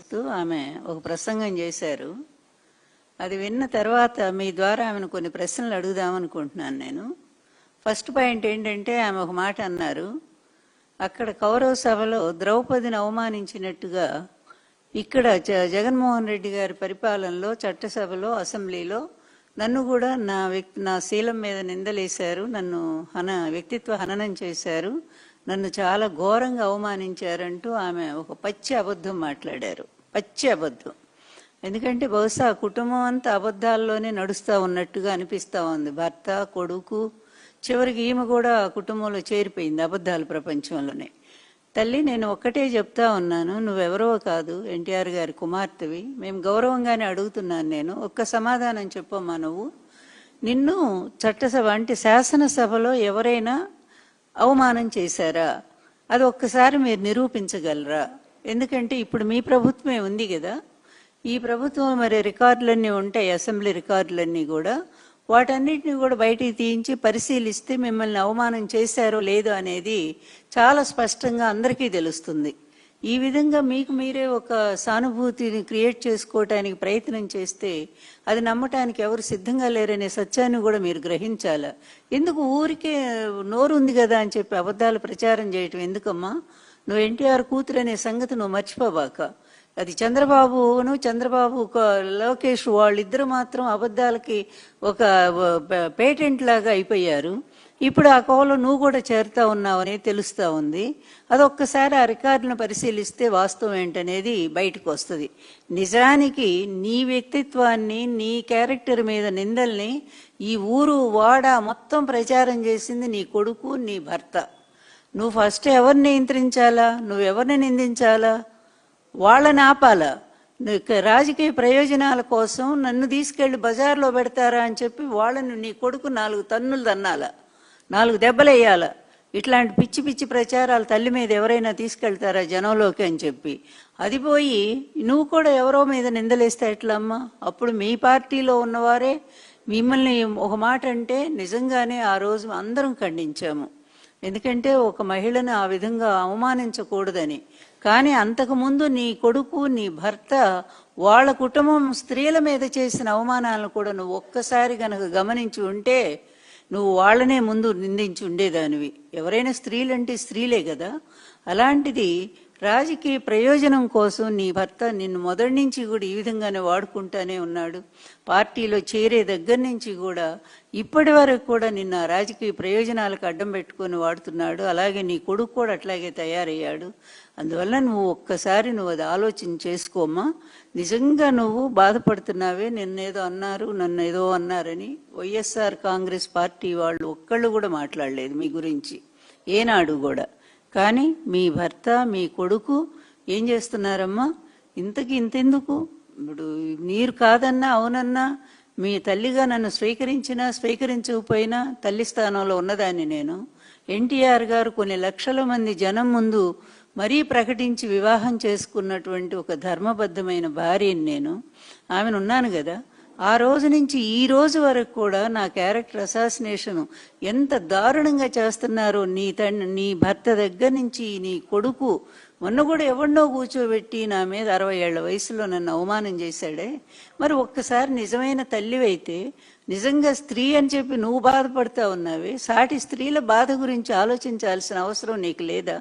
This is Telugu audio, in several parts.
ఆమోదిస్తూ ఆమె ఒక ప్రసంగం చేశారు. అది విన్న తర్వాత మీ ద్వారా ఆమెను కొన్ని ప్రశ్నలు అడుగుదామనుకుంటున్నాను నేను. ఫస్ట్ పాయింట్ ఏంటంటే, ఆమె ఒక మాట అన్నారు, అక్కడ కౌరవ సభలో ద్రౌపదిని అవమానించినట్టుగా ఇక్కడ జగన్మోహన్ రెడ్డి గారి పరిపాలనలో చట్టసభలో అసెంబ్లీలో నన్ను కూడా నా శీలం మీద నిందలేశారు, నన్ను వ్యక్తిత్వ హననం చేశారు, నన్ను చాలా ఘోరంగా అవమానించారంటూ ఆమె ఒక పచ్చి అబద్ధం మాట్లాడారు. పచ్చి అబద్ధం. ఎందుకంటే బహుశా కుటుంబం అంతా అబద్ధాల్లోనే నడుస్తూ ఉన్నట్టుగా అనిపిస్తూ ఉంది. భర్త, కొడుకు, చివరికి ఈమె కూడా కుటుంబంలో చేరిపోయింది అబద్ధాల ప్రపంచంలోనే. తల్లి, నేను ఒక్కటే చెప్తా ఉన్నాను, నువ్వెవరో కాదు, ఎన్టీఆర్ గారి కుమార్తెవి. మేము గౌరవంగానే అడుగుతున్నాను. నేను ఒక్క సమాధానం చెప్పమ్మా. నువ్వు నిన్ను చట్టసభ అంటే శాసనసభలో ఎవరైనా అవమానం చేశారా? అది ఒక్కసారి మీరు నిరూపించగలరా? ఎందుకంటే ఇప్పుడు మీ ప్రభుత్వమే ఉంది కదా, ఈ ప్రభుత్వం మరి రికార్డులన్నీ ఉంటాయి, అసెంబ్లీ రికార్డులన్నీ కూడా. వాటన్నిటిని కూడా బయటికి తీయించి పరిశీలిస్తే మిమ్మల్ని అవమానం చేశారో లేదో అనేది చాలా స్పష్టంగా అందరికీ తెలుస్తుంది. ఈ విధంగా మీకు మీరే ఒక సానుభూతిని క్రియేట్ చేసుకోవటానికి ప్రయత్నం చేస్తే అది నమ్మటానికి ఎవరు సిద్ధంగా లేరనే సత్యాన్ని కూడా మీరు గ్రహించాలా. ఎందుకు ఊరికే నోరు ఉంది కదా అని చెప్పి అబద్ధాలు ప్రచారం చేయటం ఎందుకమ్మా? నువ్వు ఎన్టీఆర్ కూతురు అనే సంగతి నువ్వు మర్చిపోబాక. అది చంద్రబాబు లోకేష్ వాళ్ళిద్దరు మాత్రం అబద్ధాలకి ఒక పేటెంట్ లాగా అయిపోయారు. ఇప్పుడు ఆ కోవలో నువ్వు కూడా చేరుతా ఉన్నావు అనేది తెలుస్తూ ఉంది. అదొక్కసారి ఆ రికార్డులను పరిశీలిస్తే వాస్తవం ఏంటనేది బయటకు వస్తుంది. నిజానికి నీ వ్యక్తిత్వాన్ని, నీ క్యారెక్టర్ మీద నిందల్ని ఈ ఊరు వాడ మొత్తం ప్రచారం చేసింది నీ కొడుకు, నీ భర్త. నువ్వు ఫస్ట్ ఎవరిని నియంత్రించాలా? నువ్వెవరిని నిందించాలా? వాళ్ళని ఆపాలా? రాజకీయ ప్రయోజనాల కోసం నన్ను తీసుకెళ్లి బజార్లో పెడతారా అని చెప్పి వాళ్ళని నీ కొడుకు 4 తన్నులు తన్నాలా, 4 దెబ్బలు వేయాలా? ఇట్లాంటి పిచ్చి పిచ్చి ప్రచారాలు తల్లి మీద ఎవరైనా తీసుకెళ్తారా జనంలోకి అని చెప్పి? అది పోయి నువ్వు కూడా ఎవరో మీద నిందలేస్తే ఎట్లా అమ్మా? అప్పుడు మీ పార్టీలో ఉన్నవారే మిమ్మల్ని ఒక మాట అంటే నిజంగానే ఆ రోజు అందరం ఖండించాము. ఎందుకంటే ఒక మహిళను ఆ విధంగా అవమానించకూడదని. కానీ అంతకుముందు నీ కొడుకు, నీ భర్త, వాళ్ళ కుటుంబం స్త్రీల మీద చేసిన అవమానాలను కూడా నువ్వు ఒక్కసారి గనక గమనించి ఉంటే నువ్వు వాళ్ళనే ముందు నిందించి ఉండేదానివి. ఎవరైనా స్త్రీలంటే స్త్రీలే కదా. అలాంటిది రాజకీయ ప్రయోజనం కోసం నీ భర్త నిన్ను మొదటి నుంచి కూడా ఈ విధంగానే వాడుకుంటానే ఉన్నాడు. పార్టీలో చేరే దగ్గర నుంచి కూడా ఇప్పటి వరకు కూడా నిన్న రాజకీయ ప్రయోజనాలకు అడ్డం పెట్టుకొని వాడుతున్నాడు. అలాగే నీ కొడుకు కూడా అట్లాగే తయారయ్యాడు. అందువల్ల నువ్వు ఒక్కసారి అది ఆలోచన చేసుకోమ్మా. నిజంగా నువ్వు బాధపడుతున్నావే, నిన్నేదో అన్నారు, నన్ను ఏదో అన్నారని. వైఎస్ఆర్ కాంగ్రెస్ పార్టీ వాళ్ళు ఒక్కళ్ళు కూడా మాట్లాడలేదు మీ గురించి ఏనాడు కూడా. కానీ మీ భర్త, మీ కొడుకు ఏం చేస్తున్నారమ్మా? ఇంతెందుకు? ఇప్పుడు మీరు కాదన్నా అవునన్నా మీ తల్లిగా నన్ను స్వీకరించకపోయినా తల్లి స్థానంలో ఉన్నదాన్ని నేను. ఎన్టీఆర్ గారు కొన్ని లక్షల మంది జనం ముందు మరీ ప్రకటించి వివాహం చేసుకున్నటువంటి ఒక ధర్మబద్ధమైన భార్యని నేను. ఆమెనున్నాను కదా. ఆ రోజు నుంచి ఈ రోజు వరకు కూడా నా క్యారెక్టర్ అసాసినేషన్ ఎంత దారుణంగా చేస్తున్నారో నీ భర్త దగ్గర నుంచి నీ కొడుకు. మొన్న కూడా ఎవరినో కూర్చోబెట్టి నా మీద 60 ఏళ్ల వయసులో నన్ను అవమానం చేశాడే. మరి ఒక్కసారి నిజమైన తల్లివైతే, నిజంగా స్త్రీ అని చెప్పి నువ్వు బాధపడతా ఉన్నావే, సాటి స్త్రీల బాధ గురించి ఆలోచించాల్సిన అవసరం నీకు లేదా?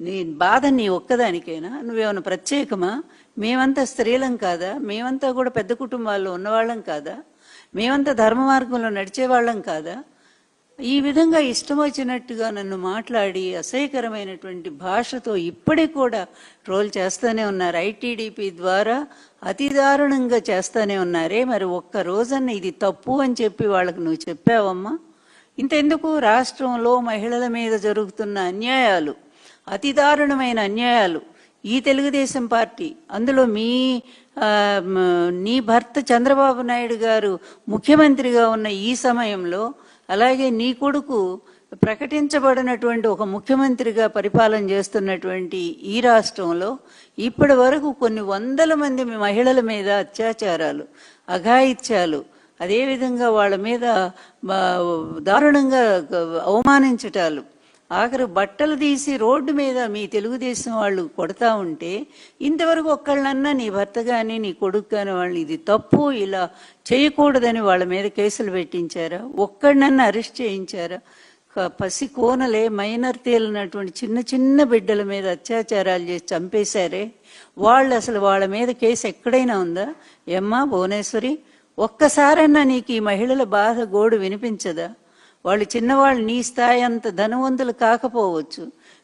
నీ బాధ నీ ఒక్కదానికైనా? నువ్వేమైనా ప్రత్యేకమా? మేమంతా స్త్రీలం కాదా? మేమంతా కూడా పెద్ద కుటుంబాల్లో ఉన్నవాళ్ళం కాదా? మేమంతా ధర్మ మార్గంలో నడిచేవాళ్ళం కాదా? ఈ విధంగా ఇష్టం వచ్చినట్టుగా నన్ను మాట్లాడి అసహ్యకరమైనటువంటి భాషతో ఇప్పటికి కూడా ట్రోల్ చేస్తూనే ఉన్నారు. ఐటీడీపీ ద్వారా అతి దారుణంగా చేస్తూనే ఉన్నారే. మరి ఒక్క రోజన్న ఇది తప్పు అని చెప్పి వాళ్ళకు నువ్వు చెప్పావమ్మా? ఇంతెందుకు? రాష్ట్రంలో మహిళల మీద జరుగుతున్న అన్యాయాలు, అతి దారుణమైన అన్యాయాలు, ఈ తెలుగుదేశం పార్టీ, అందులో నీ భర్త చంద్రబాబు నాయుడు గారు ముఖ్యమంత్రిగా ఉన్న ఈ సమయంలో, అలాగే నీ కొడుకు ప్రకటించబడినటువంటి ఒక ముఖ్యమంత్రిగా పరిపాలన చేస్తున్నటువంటి ఈ రాష్ట్రంలో ఇప్పటి వరకు కొన్ని వందల మంది మహిళల మీద అత్యాచారాలు, అఘాయిత్యాలు, అదేవిధంగా వాళ్ళ మీద దారుణంగా అవమానించటాలు, ఆఖరు బట్టలు తీసి రోడ్డు మీద మీ తెలుగుదేశం వాళ్ళు కొడతా ఉంటే ఇంతవరకు ఒక్కళ్ళన్నా నీ భర్త కానీ నీ కొడుకు కానీ వాళ్ళు ఇది తప్పు ఇలా చేయకూడదని వాళ్ళ మీద కేసులు పెట్టించారా? ఒక్కడినన్నా అరెస్ట్ చేయించారా? పసి కోనలే మైనర్ తేలినటువంటి చిన్న చిన్న బిడ్డల మీద అత్యాచారాలు చేసి చంపేశారే, వాళ్ళు అసలు వాళ్ళ మీద కేసు ఎక్కడైనా ఉందా? ఏమ్మా భువనేశ్వరి, ఒక్కసారైనా నీకు ఈ మహిళల బాధ గోడు వినిపించదా? వాళ్ళు చిన్నవాళ్ళు నీ స్థాయి అంత ధనవంతులు కాకపోవచ్చు,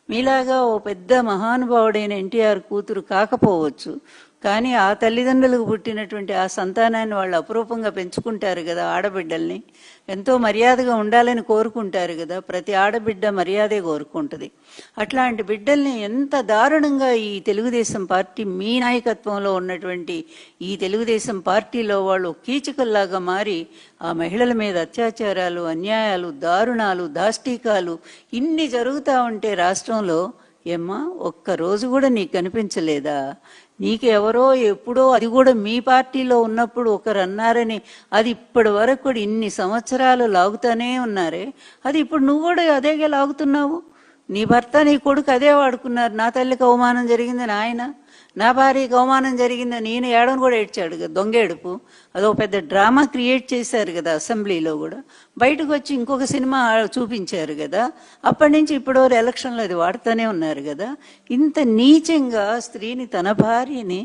మీలాగా ఓ పెద్ద మహానుభావుడైన ఎన్టీఆర్ కూతురు కాకపోవచ్చు, కానీ ఆ తల్లిదండ్రులకు పుట్టినటువంటి ఆ సంతానాన్ని వాళ్ళు అపురూపంగా పెంచుకుంటారు కదా. ఆడబిడ్డల్ని ఎంతో మర్యాదగా ఉండాలని కోరుకుంటారు కదా. ప్రతి ఆడబిడ్డ మర్యాదే కోరుకుంటుంది. అట్లాంటి బిడ్డల్ని ఎంత దారుణంగా ఈ తెలుగుదేశం పార్టీ మీ నాయకత్వంలో ఉన్నటువంటి ఈ తెలుగుదేశం పార్టీలో వాళ్ళు కీచకుల్లాగా మారి ఆ మహిళల మీద అత్యాచారాలు, అన్యాయాలు, దారుణాలు, దాష్టీకాలు ఇన్ని జరుగుతూ ఉంటే రాష్ట్రంలో ఏమ్మా ఒక్కరోజు కూడా నీకు కనిపించలేదా? నీకెవరో ఎప్పుడో, అది కూడా మీ పార్టీలో ఉన్నప్పుడు ఒకరు అన్నారని అది ఇప్పటి వరకు కూడా ఇన్ని సంవత్సరాలు లాగుతానే ఉన్నారే, అది ఇప్పుడు నువ్వు కూడా అదేగా లాగుతున్నావు. నీ భర్త నీ కొడుకు అదే వాడుకున్నారు. నా తల్లికి అవమానం జరిగిందని ఆయన, నా భార్యకి అవమానం జరిగిందని నేను ఏడని కూడా ఏడ్చాడు కదా. దొంగేడుపు అదో పెద్ద డ్రామా క్రియేట్ చేశారు కదా అసెంబ్లీలో కూడా. బయటకు వచ్చి ఇంకొక సినిమా చూపించారు కదా. అప్పటి నుంచి ఇప్పటి వరకు ఎలక్షన్లో అది వాడుతూనే ఉన్నారు కదా. ఇంత నీచంగా స్త్రీని, తన భార్యని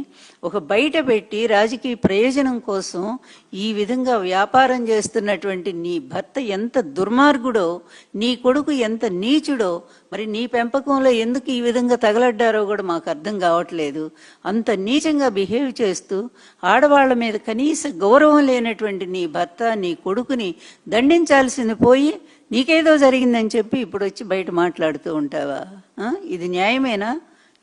ఒక బయట పెట్టి రాజకీయ ప్రయోజనం కోసం ఈ విధంగా వ్యాపారం చేస్తున్నటువంటి నీ భర్త ఎంత దుర్మార్గుడో, నీ కొడుకు ఎంత నీచుడో, మరి నీ పెంపకంలో ఎందుకు ఈ విధంగా తగలడ్డారో కూడా మాకు అర్థం కావట్లేదు. అంత నీచంగా బిహేవ్ చేస్తూ ఆడవాళ్ల మీద కనీస గౌరవం లేనటువంటి నీ భర్త, నీ కొడుకుని దండించాల్సింది పోయి నీకేదో జరిగిందని చెప్పి ఇప్పుడు వచ్చి బయట మాట్లాడుతూ ఉంటావా? ఇది న్యాయమేనా?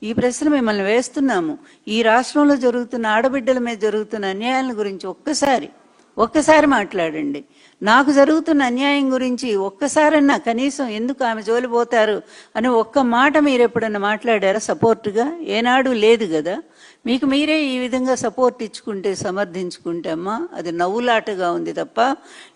ఈ ప్రశ్న మిమ్మల్ని వేస్తున్నాము. ఈ రాష్ట్రంలో జరుగుతున్న ఆడబిడ్డల మీద జరుగుతున్న అన్యాయాల గురించి ఒక్కసారి మాట్లాడండి. నాకు జరుగుతున్న అన్యాయం గురించి ఒక్కసారన్నా కనీసం ఎందుకు ఆమె జోలిపోతారు అని ఒక్క మాట మీరు ఎప్పుడన్నా మాట్లాడారా సపోర్టుగా? ఏనాడు లేదు కదా. మీకు మీరే ఈ విధంగా సపోర్ట్ ఇచ్చుకుంటే, సమర్థించుకుంటే అమ్మా అది నవ్వులాటగా ఉంది తప్ప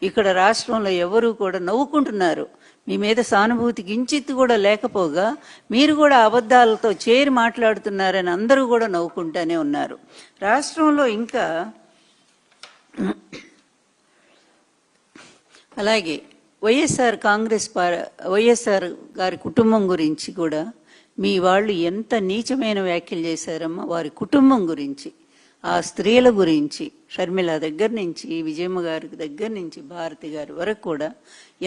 ఇక్కడ రాష్ట్రంలో ఎవరు కూడా నవ్వుకుంటున్నారు. మీ మీద సానుభూతి కించిత్తు కూడా లేకపోగా మీరు కూడా అబద్ధాలతో చేరి మాట్లాడుతున్నారని అందరూ కూడా నవ్వుకుంటూనే ఉన్నారు. రాష్ట్రంలో ఇంకా అలాగే వైఎస్ఆర్ గారి కుటుంబం గురించి కూడా మీ వాళ్ళు ఎంత నీచమైన వ్యాఖ్యలు చేశారమ్మా. వారి కుటుంబం గురించి, ఆ స్త్రీల గురించి, షర్మిల దగ్గర నుంచి, విజయమ్మ గారి దగ్గర నుంచి, భారతి గారి వరకు కూడా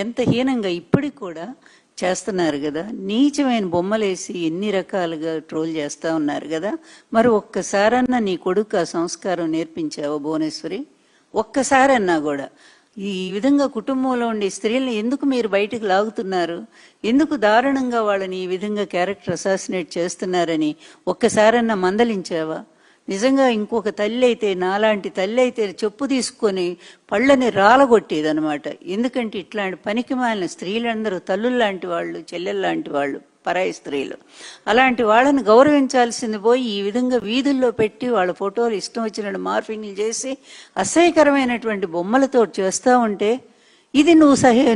ఎంత హీనంగా ఇప్పటికి కూడా చేస్తున్నారు కదా. నీచమైన బొమ్మలేసి ఎన్ని రకాలుగా ట్రోల్ చేస్తూ ఉన్నారు కదా. మరి ఒక్కసారన్నా నీ కొడుకు ఆ సంస్కారం నేర్పించావా భువనేశ్వరి? ఒక్కసారన్నా కూడా ఈ విధంగా కుటుంబంలో ఉండే స్త్రీలను ఎందుకు మీరు బయటకు లాగుతున్నారు? ఎందుకు దారుణంగా వాళ్ళని ఈ విధంగా క్యారెక్టర్ అసాసినేట్ చేస్తున్నారని ఒక్కసారన్నా మందలించావా? నిజంగా ఇంకొక తల్లి అయితే, నాలాంటి తల్లి అయితే చెప్పు తీసుకొని పళ్ళని రాలగొట్టేదనమాట. ఎందుకంటే ఇట్లాంటి పనికిమాలిన స్త్రీలందరూ తల్లుల్లాంటి వాళ్ళు, చెల్లెల్లాంటి వాళ్ళు, పరాయి స్త్రీలు. అలాంటి వాళ్ళని గౌరవించాల్సింది పోయి ఈ విధంగా వీధుల్లో పెట్టి వాళ్ళ ఫోటోలు ఇష్టం వచ్చినట్టు మార్ఫింగ్లు చేసి అసహ్యకరమైనటువంటి బొమ్మలతో చేస్తూ ఉంటే ఇది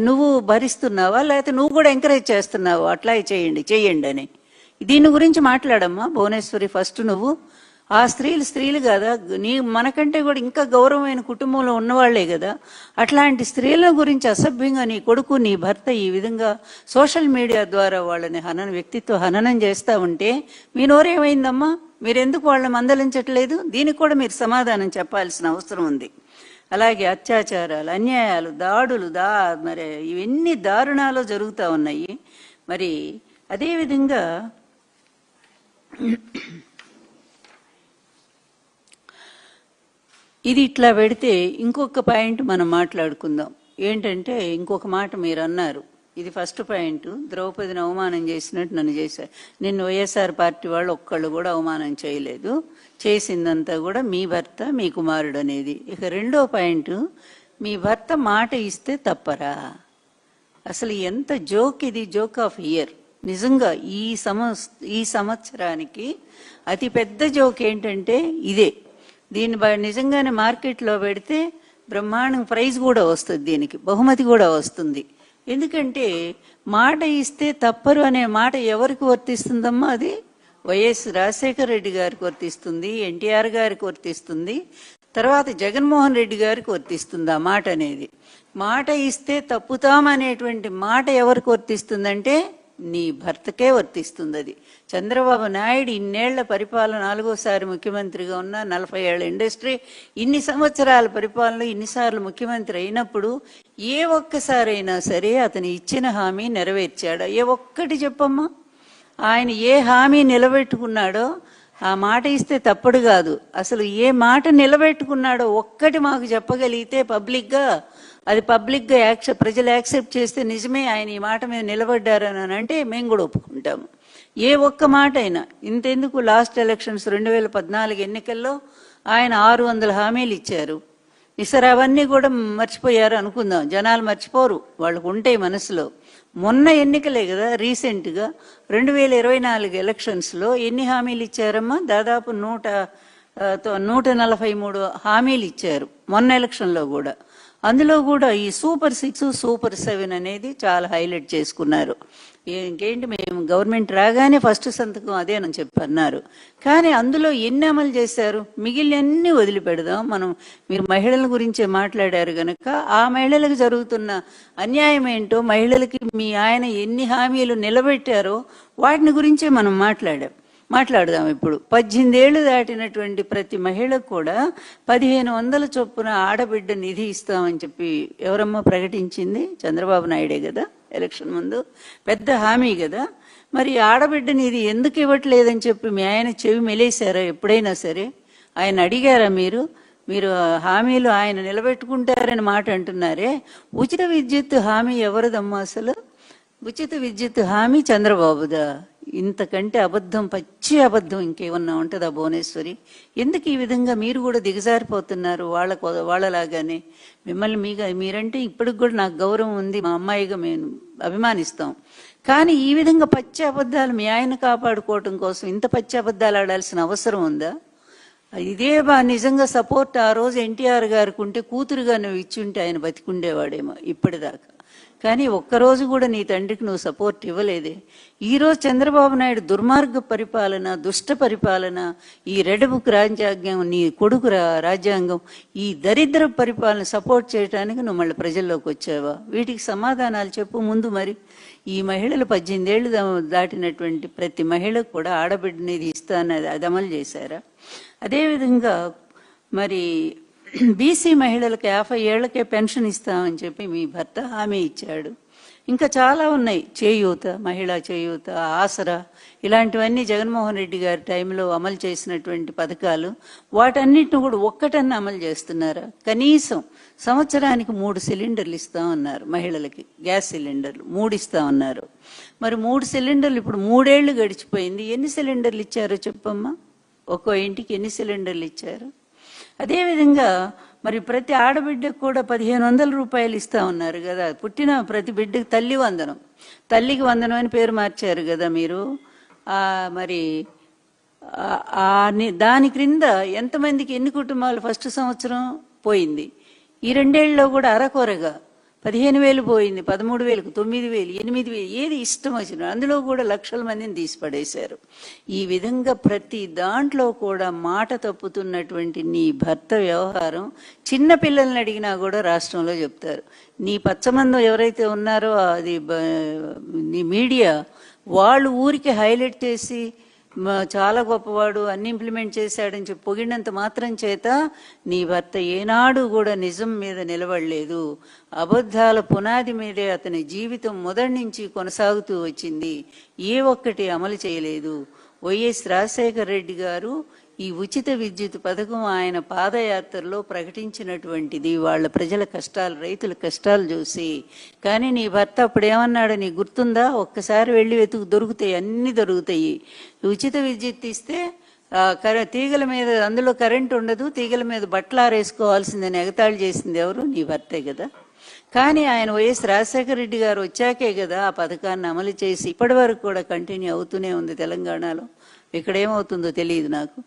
నువ్వు భరిస్తున్నావా, లేకపోతే నువ్వు కూడా ఎంకరేజ్ చేస్తున్నావా? అట్లా చేయండి అని దీని గురించి మాట్లాడమ్మా భువనేశ్వరి. ఫస్ట్ నువ్వు ఆ స్త్రీలు కదా, మనకంటే కూడా ఇంకా గౌరవమైన కుటుంబంలో ఉన్నవాళ్లే కదా. అట్లాంటి స్త్రీల గురించి అసభ్యంగా నీ కొడుకు, నీ భర్త ఈ విధంగా సోషల్ మీడియా ద్వారా వాళ్ళని వ్యక్తిత్వ హననం చేస్తూ ఉంటే మీ నోరేమైందమ్మా? మీరెందుకు వాళ్ళని మందలించట్లేదు? దీనికి కూడా మీరు సమాధానం చెప్పాల్సిన అవసరం ఉంది. అలాగే అత్యాచారాలు, అన్యాయాలు, దాడులు, మరి ఇవన్నీ దారుణాలు జరుగుతూ ఉన్నాయి. మరి అదేవిధంగా ఇది ఇట్లా పెడితే ఇంకొక పాయింట్ మనం మాట్లాడుకుందాం. ఏంటంటే ఇంకొక మాట మీరు అన్నారు, ఇది ఫస్ట్ పాయింట్, ద్రౌపదిని అవమానం చేసినట్టు నన్ను చేశారు. నిన్ను వైఎస్ఆర్ పార్టీ వాళ్ళు ఒక్కళ్ళు కూడా అవమానం చేయలేదు, చేసిందంతా కూడా మీ భర్త, మీ కుమారుడు అనేది. ఇక రెండో పాయింట్, మీ భర్త మాట ఇస్తే తప్పరా? అసలు ఎంత జోక్ ఇది, జోక్ ఆఫ్ ఇయర్. నిజంగా ఈ సంవత్సరానికి అతి పెద్ద జోక్ ఏంటంటే ఇదే. దీన్ని నిజంగానే మార్కెట్లో పెడితే బ్రహ్మాండం ప్రైజ్ కూడా వస్తుంది, దీనికి బహుమతి కూడా వస్తుంది. ఎందుకంటే మాట ఇస్తే తప్పరు అనే మాట ఎవరికి వర్తిస్తుందమ్మా? అది వైఎస్ రాజశేఖర రెడ్డి గారికి వర్తిస్తుంది, ఎన్టీఆర్ గారికి వర్తిస్తుంది, తర్వాత జగన్మోహన్ రెడ్డి గారికి వర్తిస్తుంది ఆ మాట అనేది. మాట ఇస్తే తప్పుతామనేటువంటి మాట ఎవరికి వర్తిస్తుందంటే నీ భర్తకే వర్తిస్తుంది. అది చంద్రబాబు నాయుడు ఇన్నేళ్ల పరిపాలన, 4వసారి ముఖ్యమంత్రిగా ఉన్న, 40 ఏళ్ల ఇండస్ట్రీ, ఇన్ని సంవత్సరాల పరిపాలన, ఇన్నిసార్లు ముఖ్యమంత్రి అయినప్పుడు ఏ ఒక్కసారైనా సరే అతను ఇచ్చిన హామీ నెరవేర్చాడా? ఏ ఒక్కటి చెప్పమ్మా. ఆయన ఏ హామీ నిలబెట్టుకున్నాడో, ఆ మాట ఇస్తే తప్పుడు కాదు, అసలు ఏ మాట నిలబెట్టుకున్నాడో ఒక్కటి మాకు చెప్పగలిగితే పబ్లిక్గా, అది పబ్లిక్గా ప్రజలు యాక్సెప్ట్ చేస్తే నిజమే ఆయన ఈ మాట మీద నిలబడ్డారని అంటే మేము కూడా ఒప్పుకుంటాము. ఏ ఒక్క మాట అయినా. ఇంతెందుకు, లాస్ట్ ఎలక్షన్స్ 2014 ఎన్నికల్లో ఆయన 600 హామీలు ఇచ్చారు. సరే అవన్నీ కూడా మర్చిపోయారు అనుకుందాం, జనాలు మర్చిపోరు, వాళ్ళకు ఉంటాయి మనసులో. మొన్న ఎన్నికలే కదా రీసెంట్గా 2024 ఎలక్షన్స్లో ఎన్ని హామీలు ఇచ్చారమ్మా? దాదాపు 143 హామీలు ఇచ్చారు మొన్న ఎలక్షన్లో కూడా. అందులో కూడా ఈ సూపర్ 6, సూపర్ 7 అనేది చాలా హైలైట్ చేసుకున్నారు. ఇంకేంటి, మేము గవర్నమెంట్ రాగానే ఫస్ట్ సంతకం అదేనని చెప్పన్నారు. కానీ అందులో ఎన్ని అమలు చేశారు? మిగిలినన్ని వదిలిపెడదాం మనం. మీరు మహిళల గురించే మాట్లాడారు కనుక ఆ మహిళలకు జరుగుతున్న అన్యాయం ఏంటో, మహిళలకి మీ ఆయన ఎన్ని హామీలు నిలబెట్టారో వాటిని గురించే మనం మాట్లాడదాం ఇప్పుడు. 18 ఏళ్లు దాటినటువంటి ప్రతి మహిళకు కూడా 1500 చొప్పున ఆడబిడ్డ నిధి ఇస్తామని చెప్పి ఎవరమ్మా ప్రకటించింది? చంద్రబాబు నాయుడే కదా ఎలక్షన్ ముందు. పెద్ద హామీ కదా. మరి ఆడబిడ్డ నిధి ఎందుకు ఇవ్వట్లేదని చెప్పి మీ ఆయన చెవి మెలేశారా ఎప్పుడైనా సరే? ఆయన అడిగారా మీరు? హామీలు ఆయన నిలబెట్టుకుంటారని మాట అంటున్నారే. ఉచిత విద్యుత్ హామీ ఎవరిదమ్మా అసలు? ఉచిత విద్యుత్ హామీ చంద్రబాబుదా? ఇంతకంటే అబద్ధం, పచ్చి అబద్ధం ఇంకేమన్నా ఉంటుందా భువనేశ్వరి? ఎందుకు ఈ విధంగా మీరు కూడా దిగజారిపోతున్నారు వాళ్ళలాగానే? మిమ్మల్ని మీరంటే ఇప్పటికి కూడా నాకు గౌరవం ఉంది, మా అమ్మాయిగా మేము అభిమానిస్తాం. కానీ ఈ విధంగా పచ్చి అబద్ధాలు మీ ఆయన కాపాడుకోవటం కోసం ఇంత పచ్చి అబద్ధాలు ఆడాల్సిన అవసరం ఉందా? ఇదే నిజంగా సపోర్ట్ ఆ రోజు ఎన్టీఆర్ గారికి ఉంటే, కూతురుగా నువ్వు ఇచ్చుంటే ఆయన బతికుండేవాడేమో ఇప్పటిదాకా. కానీ ఒక్కరోజు కూడా నీ తండ్రికి నువ్వు సపోర్ట్ ఇవ్వలేదే. ఈరోజు చంద్రబాబు నాయుడు దుర్మార్గ పరిపాలన, దుష్ట పరిపాలన, ఈ రెడ్ బుక్ రాజ్యాంగం, నీ కొడుకు రాజ్యాంగం, ఈ దరిద్ర పరిపాలన సపోర్ట్ చేయడానికి నువ్వు మళ్ళీ ప్రజల్లోకి వచ్చావా? వీటికి సమాధానాలు చెప్పు ముందు. మరి ఈ మహిళలు 18 ఏళ్లు దాటినటువంటి ప్రతి మహిళకు కూడా ఆడబిడ్డనేది ఇస్తానది అది అమలు చేశారా? అదేవిధంగా మరి బీసీ మహిళలకు 50 ఏళ్లకే పెన్షన్ ఇస్తామని చెప్పి మీ భర్త హామీ ఇచ్చాడు. ఇంకా చాలా ఉన్నాయి, చేయూత, మహిళా చేయూత, ఆసరా, ఇలాంటివన్నీ జగన్మోహన్ రెడ్డి గారి టైంలో అమలు చేసినటువంటి పథకాలు. వాటన్నిటిని కూడా ఒక్కటన్నా అమలు చేస్తున్నారా? కనీసం సంవత్సరానికి 3 సిలిండర్లు ఇస్తామన్నారు మహిళలకి, గ్యాస్ సిలిండర్లు 3 ఇస్తామన్నారు. మరి 3 సిలిండర్లు ఇప్పుడు 3 ఏళ్లు గడిచిపోయింది, ఎన్ని సిలిండర్లు ఇచ్చారో చెప్పమ్మా? ఒక్కో ఇంటికి ఎన్ని సిలిండర్లు ఇచ్చారు? అదేవిధంగా మరి ప్రతి ఆడబిడ్డకు కూడా 1500 రూపాయలు ఇస్తా ఉన్నారు కదా. పుట్టిన ప్రతి బిడ్డకు తల్లికి వందనం అని పేరు మార్చారు కదా మీరు. మరి దాని క్రింద ఎంతమందికి, ఎన్ని కుటుంబాలు ఫస్ట్ సంవత్సరం పోయింది? ఈ 2 ఏళ్లలో కూడా అరకొరగా 15,000 పోయింది, 13,000, 9,000, 8,000, ఏది ఇష్టం వచ్చిన అందులో కూడా లక్షల మందిని తీసిపడేశారు. ఈ విధంగా ప్రతి దాంట్లో కూడా మాట తప్పుతున్నటువంటి నీ భర్త వ్యవహారం చిన్న పిల్లల్ని అడిగినా కూడా రాష్ట్రంలో చెప్తారు. నీ పచ్చమందం ఎవరైతే ఉన్నారో అది నీ మీడియా వాళ్ళు ఊరికి హైలైట్ చేసి చాలా గొప్పవాడు, అన్ని ఇంప్లిమెంట్ చేశాడని చెప్పి పొగిడినంత మాత్రం చేత నీ భర్త ఏనాడు కూడా నిజం మీద నిలబడలేదు. అబద్ధాల పునాది మీదే అతని జీవితం మొదటి నుంచి కొనసాగుతూ వచ్చింది. ఏ ఒక్కటి అమలు చేయలేదు. వైఎస్ రాజశేఖర రెడ్డి గారు ఈ ఉచిత విద్యుత్ పథకం ఆయన పాదయాత్రలో ప్రకటించినటువంటిది వాళ్ళ ప్రజల కష్టాలు, రైతుల కష్టాలు చూసి. కానీ నీ భర్త అప్పుడు ఏమన్నాడు నీకు గుర్తుందా? ఒక్కసారి వెళ్ళి వెతుకు, దొరుకుతాయి, అన్ని దొరుకుతాయి. ఉచిత విద్యుత్ ఇస్తే తీగల మీద, అందులో కరెంట్ ఉండదు, తీగల మీద బట్టలు ఆరేసుకోవాల్సిందని ఎగతాళి చేసింది ఎవరు? నీ భర్తే కదా. కానీ ఆయన వైఎస్ రాజశేఖర రెడ్డి గారు వచ్చాకే కదా ఆ పథకాన్ని అమలు చేసి ఇప్పటి వరకు కూడా కంటిన్యూ అవుతూనే ఉంది తెలంగాణలో. ఇక్కడ ఏమవుతుందో తెలియదు నాకు.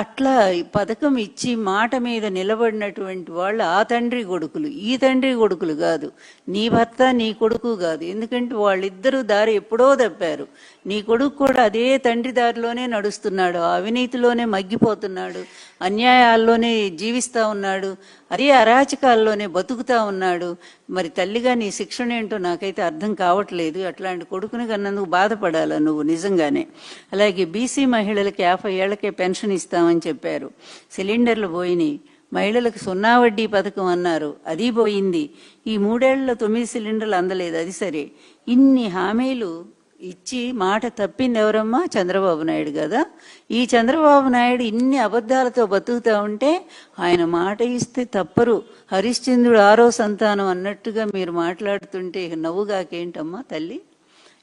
అట్లా ఈ పథకం ఇచ్చి మాట మీద నిలబడినటువంటి వాళ్ళు ఆ తండ్రి కొడుకులు, ఈ తండ్రి కొడుకులు కాదు, నీ భర్త నీ కొడుకు కాదు. ఎందుకంటే వాళ్ళిద్దరూ దారి ఎప్పుడో తప్పారు. నీ కొడుకు కూడా అదే తండ్రి దారిలోనే నడుస్తున్నాడు, అవినీతిలోనే మగ్గిపోతున్నాడు, అన్యాయాల్లోనే జీవిస్తూ ఉన్నాడు, అదే అరాచకాల్లోనే బతుకుతా ఉన్నాడు. మరి తల్లిగా నీ శిక్షణ ఏంటో నాకైతే అర్థం కావట్లేదు. అట్లాంటి కొడుకుని కన్నందుకు బాధపడాలా నువ్వు నిజంగానే. అలాగే బీసీ మహిళలకి 50 ఏళ్లకే పెన్షన్ ఇస్తామని చెప్పారు, సిలిండర్లు పోయినాయి. మహిళలకు 0 వడ్డీ పథకం అన్నారు, అది పోయింది. ఈ 3 ఏళ్లలో 9 సిలిండర్లు అందలేదు, అది సరే. ఇన్ని హామీలు ఇచ్చి మాట తప్పింది ఎవరమ్మా? చంద్రబాబు నాయుడు కదా. ఈ చంద్రబాబు నాయుడు ఇన్ని అబద్ధాలతో బతుకుతా ఉంటే ఆయన మాట ఇస్తే తప్పరు. హరిశ్చంద్రుడు 6వ సంతానం అన్నట్టుగా మీరు మాట్లాడుతుంటే నవ్వుగాకేంటమ్మా తల్లి?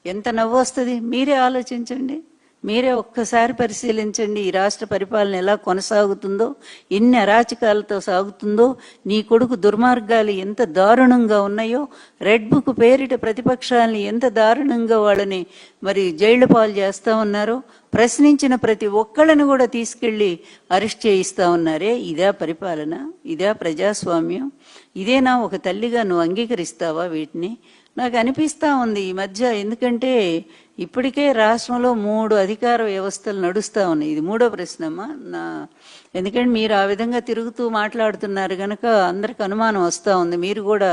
ఎంత నవ్వు వస్తుంది? మీరే ఆలోచించండి, మీరే ఒక్కసారి పరిశీలించండి. ఈ రాష్ట్ర పరిపాలన ఎలా కొనసాగుతుందో, ఎన్ని అరాచకాలతో సాగుతుందో, నీ కొడుకు దుర్మార్గాలు ఎంత దారుణంగా ఉన్నాయో, రెడ్ బుక్ పేరిట ప్రతిపక్షాలని ఎంత దారుణంగా వాళ్ళని మరి జైళ్ల పాలు చేస్తా ఉన్నారో, ప్రశ్నించిన ప్రతి ఒక్కళ్ళని కూడా తీసుకెళ్లి అరెస్ట్ చేయిస్తా ఉన్నారే. ఇదే పరిపాలన? ఇదే ప్రజాస్వామ్యం? ఇదేనా ఒక తల్లిగా నువ్వు అంగీకరిస్తావా వీటిని? నాకు అనిపిస్తూ ఉంది ఈ మధ్య. ఎందుకంటే ఇప్పటికే రాష్ట్రంలో 3 అధికార వ్యవస్థలు నడుస్తూ ఉన్నాయి. ఇది 3వ ప్రశ్నమ్మా ఎందుకంటే మీరు ఆ విధంగా తిరుగుతూ మాట్లాడుతున్నారు కనుక అందరికి అనుమానం వస్తూ ఉంది. మీరు కూడా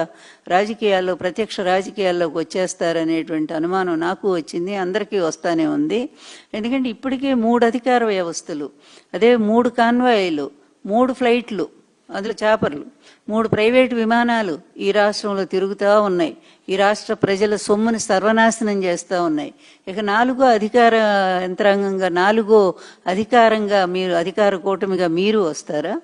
రాజకీయాల్లో, ప్రత్యక్ష రాజకీయాల్లోకి వచ్చేస్తారనేటువంటి అనుమానం నాకు వచ్చింది, అందరికీ వస్తానే ఉంది. ఎందుకంటే ఇప్పటికే 3 అధికార వ్యవస్థలు, అదే 3 కాన్వాయిలు, 3 ఫ్లైట్లు, అందులో చాపర్లు, 3 ప్రైవేటు విమానాలు ఈ రాష్ట్రంలో తిరుగుతూ ఉన్నాయి. ఈ రాష్ట్ర ప్రజల సొమ్ముని సర్వనాశనం చేస్తూ ఉన్నాయి. ఇక 4వ అధికార యంత్రాంగంగా, 4వ అధికారంగా మీరు, అధికార కూటమిగా మీరు వస్తారా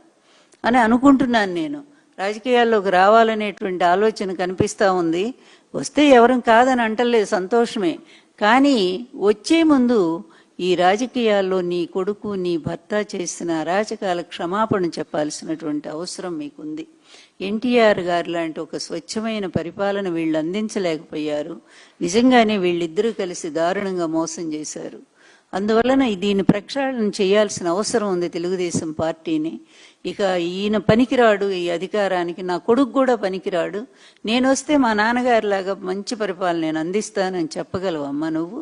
అని అనుకుంటున్నాను నేను. రాజకీయాల్లోకి రావాలనేటువంటి ఆలోచన కనిపిస్తూ ఉంది. వస్తే ఎవరం కాదని అంటలేదు, సంతోషమే. కానీ వచ్చే ముందు ఈ రాజకీయాల్లో నీ కొడుకు, నీ భర్త చేసిన అరాచకాల క్షమాపణ చెప్పాల్సినటువంటి అవసరం మీకుంది. ఎన్టీఆర్ గారు లాంటి ఒక స్వచ్ఛమైన పరిపాలన వీళ్ళు అందించలేకపోయారు. నిజంగానే వీళ్ళిద్దరూ కలిసి దారుణంగా మోసం చేశారు. అందువలన దీన్ని ప్రక్షాళన చేయాల్సిన అవసరం ఉంది తెలుగుదేశం పార్టీని. ఇక ఈయన పనికిరాడు ఈ అధికారానికి, నా కొడుకు కూడా పనికిరాడు, నేను వస్తే మా నాన్నగారిలాగా మంచి పరిపాలన నేను అందిస్తానని చెప్పగలవమ్మా నువ్వు?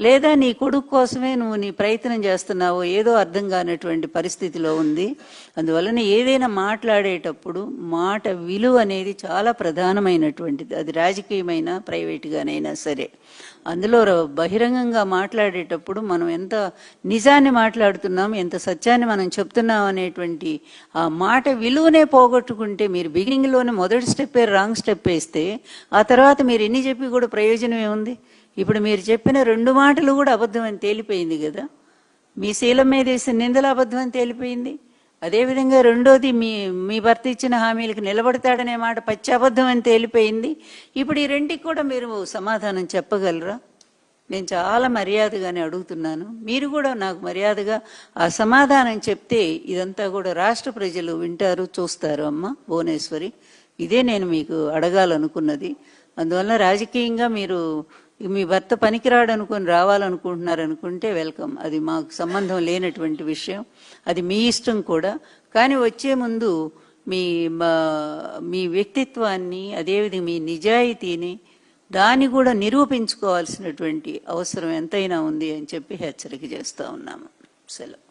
లేదా నీ కొడుకు కోసమే నువ్వు నీ ప్రయత్నం చేస్తున్నావో ఏదో అర్థం కానటువంటి పరిస్థితిలో ఉంది. అందువలన ఏదైనా మాట్లాడేటప్పుడు మాట విలువ అనేది చాలా ప్రధానమైనటువంటిది, అది రాజకీయమైనా ప్రైవేటుగానైనా సరే. అందులో బహిరంగంగా మాట్లాడేటప్పుడు మనం ఎంత నిజాన్ని మాట్లాడుతున్నాం, ఎంత సత్యాన్ని మనం చెప్తున్నాం అనేటువంటి ఆ మాట విలువనే పోగొట్టుకుంటే, మీరు బిగినింగ్లోనే మొదటి స్టెప్పే రాంగ్ స్టెప్ వేస్తే ఆ తర్వాత మీరు ఎన్ని చెప్పి కూడా ప్రయోజనం ఏముంది? ఇప్పుడు మీరు చెప్పిన 2 మాటలు కూడా అబద్ధం అని తేలిపోయింది కదా. మీ శీలం మీద వేసిన నిందలు అబద్ధం అని తేలిపోయింది. అదేవిధంగా రెండోది మీ భర్త ఇచ్చిన హామీలకు నిలబడతాడనే మాట పచ్చి అబద్ధం అని తేలిపోయింది. ఇప్పుడు ఈ రెండికి కూడా మీరు సమాధానం చెప్పగలరా? నేను చాలా మర్యాదగానే అడుగుతున్నాను, మీరు కూడా నాకు మర్యాదగా ఆ సమాధానం చెప్తే ఇదంతా కూడా రాష్ట్ర ప్రజలు వింటారు, చూస్తారు. అమ్మ భువనేశ్వరి, ఇదే నేను మీకు అడగాలనుకున్నది. అందువల్ల రాజకీయంగా మీరు మీ భర్త పనికిరాడు అనుకుని రావాలనుకుంటున్నారు అనుకుంటే వెల్కమ్, అది మాకు సంబంధం లేనటువంటి విషయం, అది మీ ఇష్టం కూడా. కానీ వచ్చే ముందు మీ వ్యక్తిత్వాన్ని, అదేవిధంగా మీ నిజాయితీని, దాన్ని కూడా నిరూపించుకోవాల్సినటువంటి అవసరం ఎంతైనా ఉంది అని చెప్పి హెచ్చరిక చేస్తూ ఉన్నాము. సెలవు.